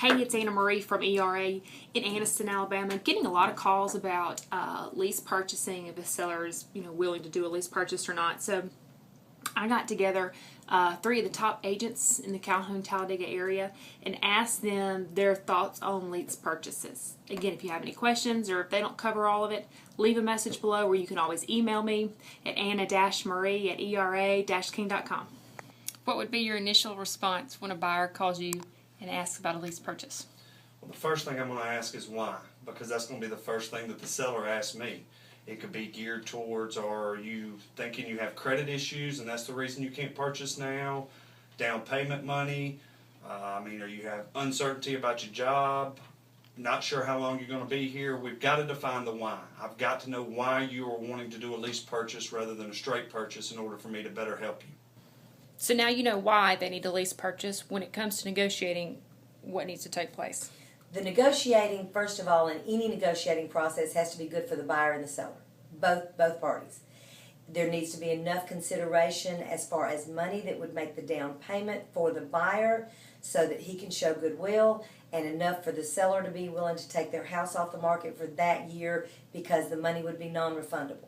Hey, it's Anna Marie from ERA in Anniston, Alabama. Getting a lot of calls about lease purchasing, if the seller is willing to do a lease purchase or not. So I got together 3 of the top agents in the Calhoun-Talladega area and asked them their thoughts on lease purchases. Again, if you have any questions or if they don't cover all of it, leave a message below, where you can always email me at anna-marie@era-king.com. What would be your initial response when a buyer calls you and asks about a lease purchase? Well, the first thing I'm going to ask is why, because that's going to be the first thing that the seller asks me. It could be geared towards, are you thinking you have credit issues and that's the reason you can't purchase now? Down payment money? Or you have uncertainty about your job? Not sure how long you're going to be here? We've got to define the why. I've got to know why you are wanting to do a lease purchase rather than a straight purchase in order for me to better help you. So now you know why they need a lease purchase. When it comes to negotiating, what needs to take place? The negotiating, first of all, in any negotiating process, has to be good for the buyer and the seller, both parties. There needs to be enough consideration as far as money that would make the down payment for the buyer so that he can show goodwill, and enough for the seller to be willing to take their house off the market for that year because the money would be non-refundable.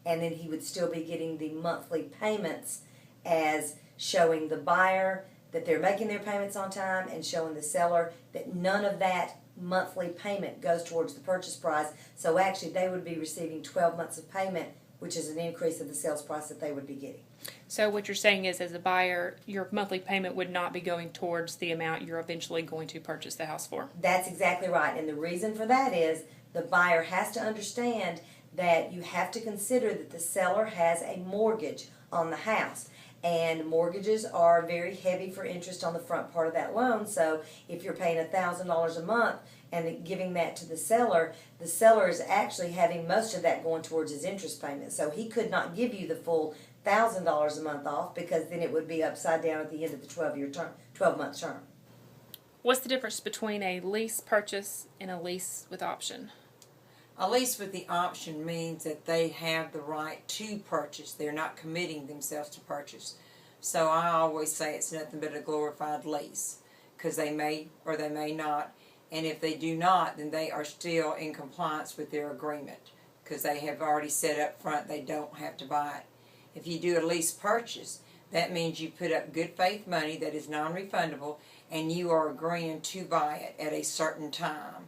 And then he would still be getting the monthly payments as showing the buyer that they're making their payments on time and showing the seller that none of that monthly payment goes towards the purchase price. So actually they would be receiving 12 months of payment, which is an increase of the sales price that they would be getting. So what you're saying is, as a buyer, your monthly payment would not be going towards the amount you're eventually going to purchase the house for. That's exactly right. And the reason for that is the buyer has to understand that you have to consider that the seller has a mortgage on the house. And mortgages are very heavy for interest on the front part of that loan. So if you're paying $1,000 a month and giving that to the seller is actually having most of that going towards his interest payment. So he could not give you the full $1,000 a month off, because then it would be upside down at the end of the 12-month term. What's the difference between a lease purchase and a lease with option? A lease with the option means that they have the right to purchase. They're not committing themselves to purchase. So I always say it's nothing but a glorified lease, because they may or they may not. And if they do not, then they are still in compliance with their agreement, because they have already said up front they don't have to buy it. If you do a lease purchase, that means you put up good faith money that is non-refundable, and you are agreeing to buy it at a certain time.